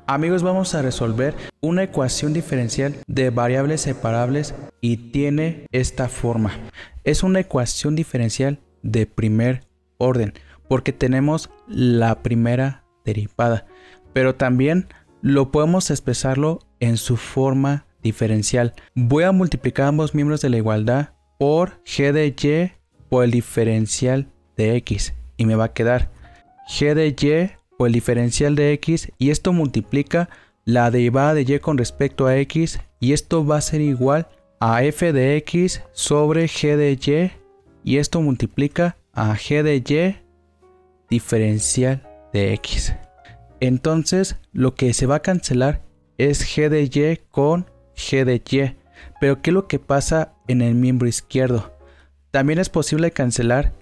Amigos, vamos a resolver una ecuación diferencial de variables separables y tiene esta forma. Es una ecuación diferencial de primer orden porque tenemos la primera derivada, pero también lo podemos expresarlo en su forma diferencial. Voy a multiplicar ambos miembros de la igualdad por g de y por el diferencial de x y me va a quedar g de y por el diferencial de x, y esto multiplica la derivada de y con respecto a x, y esto va a ser igual a f de x sobre g de y esto multiplica a g de y diferencial de x. Entonces lo que se va a cancelar es g de y con g de y. Pero ¿qué es lo que pasa en el miembro izquierdo? También es posible cancelar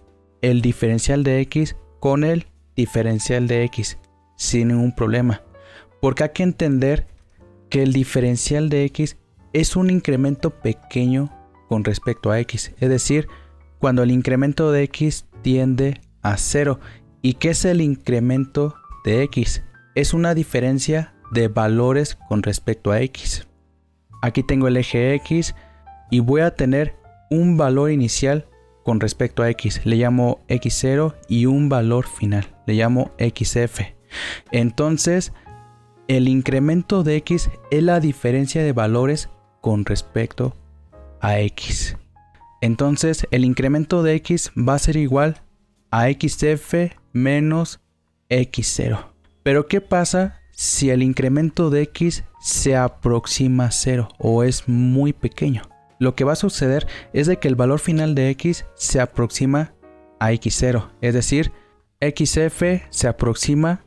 el diferencial de x con el diferencial de x sin ningún problema, porque hay que entender que el diferencial de x es un incremento pequeño con respecto a x, es decir, cuando el incremento de x tiende a 0. ¿Y qué es el incremento de x? Es una diferencia de valores con respecto a x. Aquí tengo el eje x y voy a tener un valor inicial con respecto a x, le llamo x0, y un valor final, le llamo xf. Entonces, el incremento de x es la diferencia de valores con respecto a x. Entonces, el incremento de x va a ser igual a xf menos x0. Pero, ¿qué pasa si el incremento de x se aproxima a 0 o es muy pequeño? Lo que va a suceder es de que el valor final de x se aproxima a x0, es decir, xf se aproxima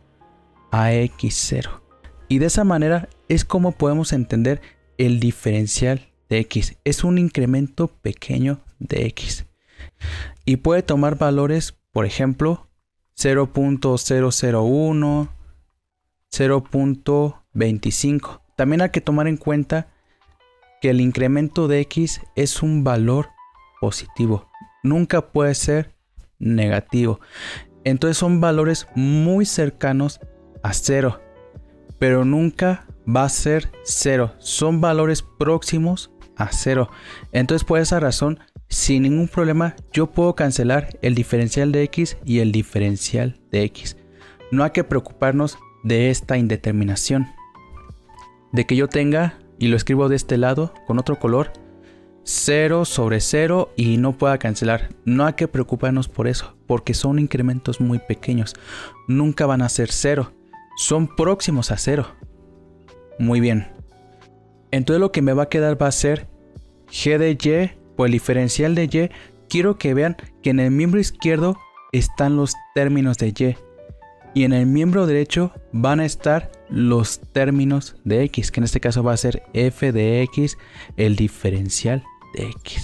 a x0. Y de esa manera es como podemos entender el diferencial de x. Es un incremento pequeño de x. Y puede tomar valores, por ejemplo, 0.001, 0.25. También hay que tomar en cuenta que el incremento de x es un valor positivo, nunca puede ser negativo. Entonces son valores muy cercanos a 0, pero nunca va a ser 0, son valores próximos a 0. Entonces, por esa razón, sin ningún problema, yo puedo cancelar el diferencial de x y el diferencial de x. No hay que preocuparnos de esta indeterminación, de que yo tenga, y lo escribo de este lado con otro color, 0 sobre 0 y no pueda cancelar. No hay que preocuparnos por eso, porque son incrementos muy pequeños. Nunca van a ser 0, son próximos a 0. Muy bien. Entonces lo que me va a quedar va a ser g de y por el diferencial de y. Quiero que vean que en el miembro izquierdo están los términos de y. Y en el miembro derecho van a estar los términos de x, que en este caso va a ser f de x, el diferencial de x.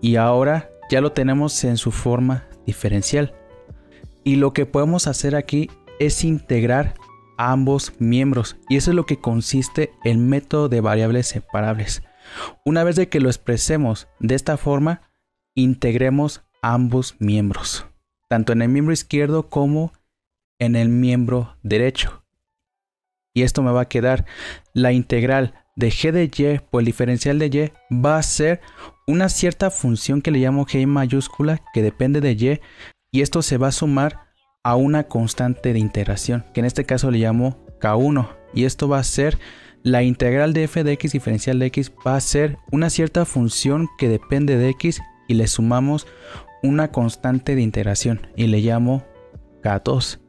Y ahora ya lo tenemos en su forma diferencial. Y lo que podemos hacer aquí es integrar ambos miembros. Y eso es lo que consiste el método de variables separables. Una vez de que lo expresemos de esta forma, integremos ambos miembros, tanto en el miembro izquierdo como en el miembro derecho. Y esto me va a quedar la integral de g de y por el diferencial de y va a ser una cierta función que le llamo g mayúscula que depende de y esto se va a sumar a una constante de integración que en este caso le llamo k1, y esto va a ser la integral de f de x diferencial de x, va a ser una cierta función que depende de x y le sumamos una constante de integración y le llamo k2.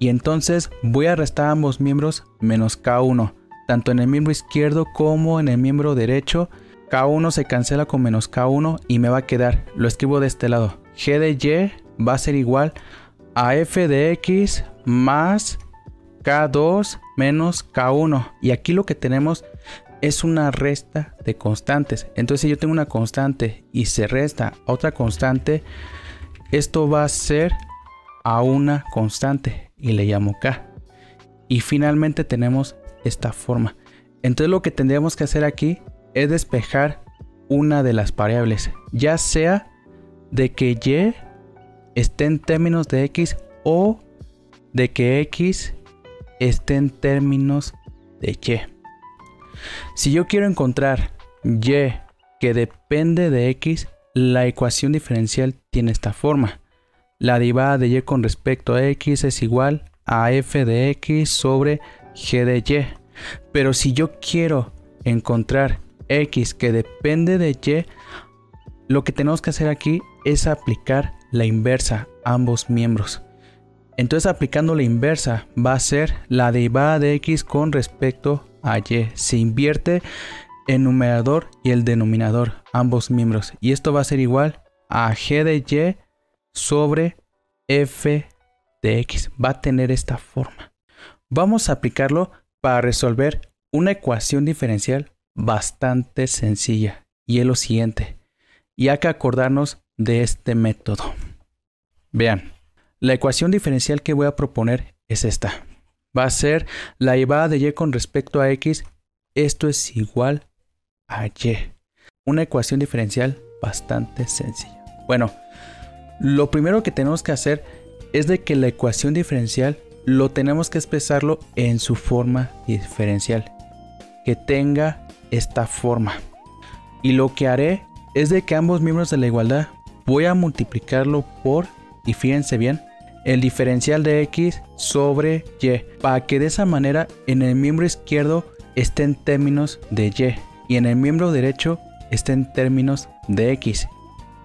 Y entonces voy a restar ambos miembros menos k1, tanto en el miembro izquierdo como en el miembro derecho. K1 se cancela con menos k1 y me va a quedar, lo escribo de este lado, g de y va a ser igual a f de x más k2 menos k1. Y aquí lo que tenemos es una resta de constantes. Entonces si yo tengo una constante y se resta a otra constante, esto va a ser a una constante y le llamo k. Y finalmente tenemos esta forma. Entonces lo que tendríamos que hacer aquí es despejar una de las variables, ya sea de que y esté en términos de x o de que x esté en términos de y. Si yo quiero encontrar y que depende de x, la ecuación diferencial tiene esta forma. La derivada de y con respecto a x es igual a f de x sobre g de y. Pero si yo quiero encontrar x que depende de y, lo que tenemos que hacer aquí es aplicar la inversa a ambos miembros. Entonces, aplicando la inversa va a ser la derivada de x con respecto a y. Se invierte el numerador y el denominador, ambos miembros. Y esto va a ser igual a g de y sobre f de x. Va a tener esta forma. Vamos a aplicarlo para resolver una ecuación diferencial bastante sencilla. Y es lo siguiente. Y hay que acordarnos de este método. Vean, la ecuación diferencial que voy a proponer es esta. Va a ser la derivada de y con respecto a x. Esto es igual a y. Una ecuación diferencial bastante sencilla. Bueno, lo primero que tenemos que hacer es de que la ecuación diferencial lo tenemos que expresarlo en su forma diferencial. Que tenga esta forma. Y lo que haré es de que ambos miembros de la igualdad voy a multiplicarlo por, y fíjense bien, el diferencial de x sobre y, para que de esa manera en el miembro izquierdo esté en términos de y en el miembro derecho esté en términos de x.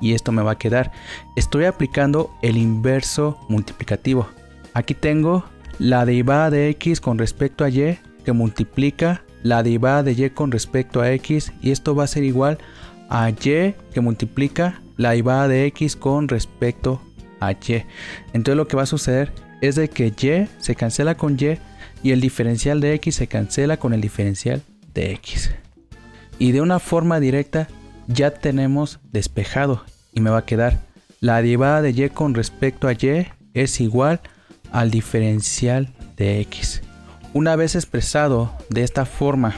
Y esto me va a quedar. Estoy aplicando el inverso multiplicativo. Aquí tengo la derivada de x con respecto a y que multiplica la derivada de y con respecto a x, y esto va a ser igual a y que multiplica la derivada de x con respecto a y. Entonces lo que va a suceder es de que y se cancela con y el diferencial de x se cancela con el diferencial de x. Y de una forma directa ya tenemos despejado y me va a quedar la derivada de y con respecto a y es igual al diferencial de x. Una vez expresado de esta forma,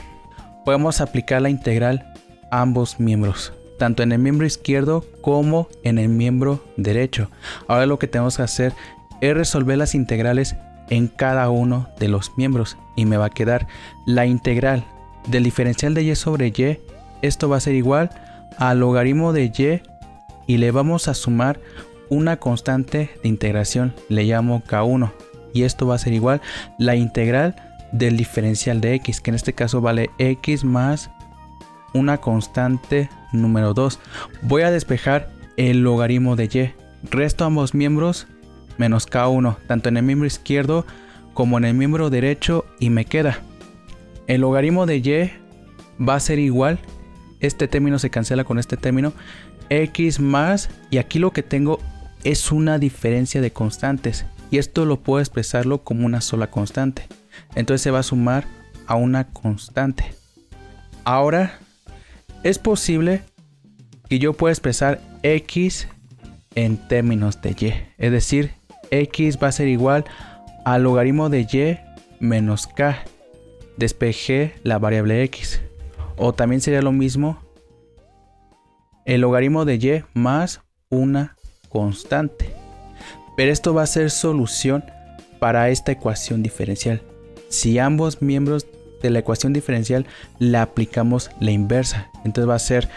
podemos aplicar la integral a ambos miembros, tanto en el miembro izquierdo como en el miembro derecho. Ahora lo que tenemos que hacer es resolver las integrales en cada uno de los miembros y me va a quedar la integral del diferencial de y sobre y. Esto va a ser igual al logaritmo de y le vamos a sumar una constante de integración, le llamo k1, y esto va a ser igual la integral del diferencial de x, que en este caso vale x más una constante número 2. Voy a despejar el logaritmo de y. Resto ambos miembros menos k1, tanto en el miembro izquierdo como en el miembro derecho, y me queda el logaritmo de y va a ser igual, este término se cancela con este término, x más, y aquí lo que tengo es una diferencia de constantes, y esto lo puedo expresarlo como una sola constante. Entonces se va a sumar a una constante. Ahora es posible que yo pueda expresar x en términos de y. Es decir, x va a ser igual al logaritmo de y menos k. Despejé la variable x. O también sería lo mismo el logaritmo de y más una constante. Pero esto va a ser solución para esta ecuación diferencial. Si ambos miembros de la ecuación diferencial le aplicamos la inversa, entonces va a ser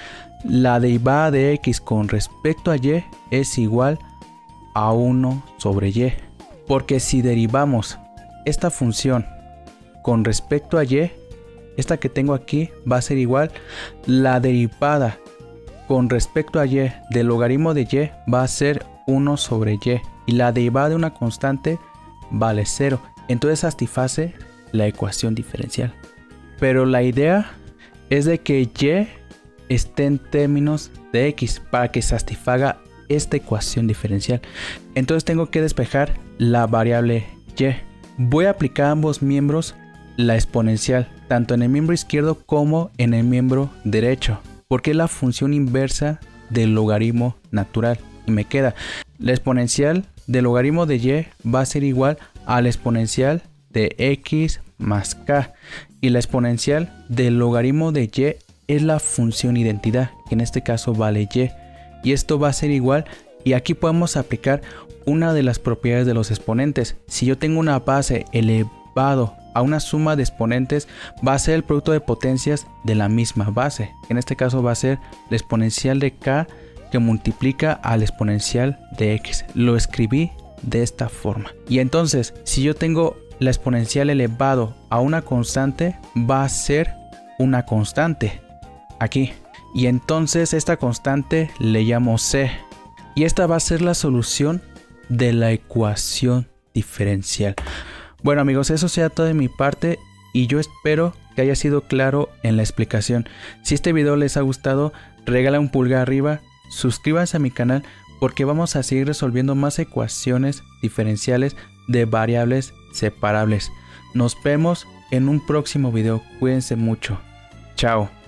la derivada de x con respecto a y es igual a 1 sobre y. Porque si derivamos esta función con respecto a y, esta que tengo aquí va a ser igual la derivada con respecto a y del logaritmo de y va a ser 1 sobre y la derivada de una constante vale 0. Entonces satisface la ecuación diferencial. Pero la idea es de que y esté en términos de x para que satisfaga esta ecuación diferencial. Entonces tengo que despejar la variable y. Voy a aplicar a ambos miembros la exponencial, tanto en el miembro izquierdo como en el miembro derecho, porque es la función inversa del logaritmo natural. Y me queda la exponencial del logaritmo de y va a ser igual a la exponencial de x más k, y la exponencial del logaritmo de y es la función identidad, que en este caso vale y esto va a ser igual, y aquí podemos aplicar una de las propiedades de los exponentes. Si yo tengo una base elevado a una suma de exponentes va a ser el producto de potencias de la misma base. En este caso va a ser la exponencial de k que multiplica al exponencial de x. Lo escribí de esta forma. Y entonces, si yo tengo la exponencial elevado a una constante, va a ser una constante aquí. Y entonces esta constante le llamo c. Y esta va a ser la solución de la ecuación diferencial. Bueno amigos, eso sea todo de mi parte y yo espero que haya sido claro en la explicación. Si este video les ha gustado, regala un pulgar arriba, suscríbanse a mi canal porque vamos a seguir resolviendo más ecuaciones diferenciales de variables separables. Nos vemos en un próximo video. Cuídense mucho. Chao.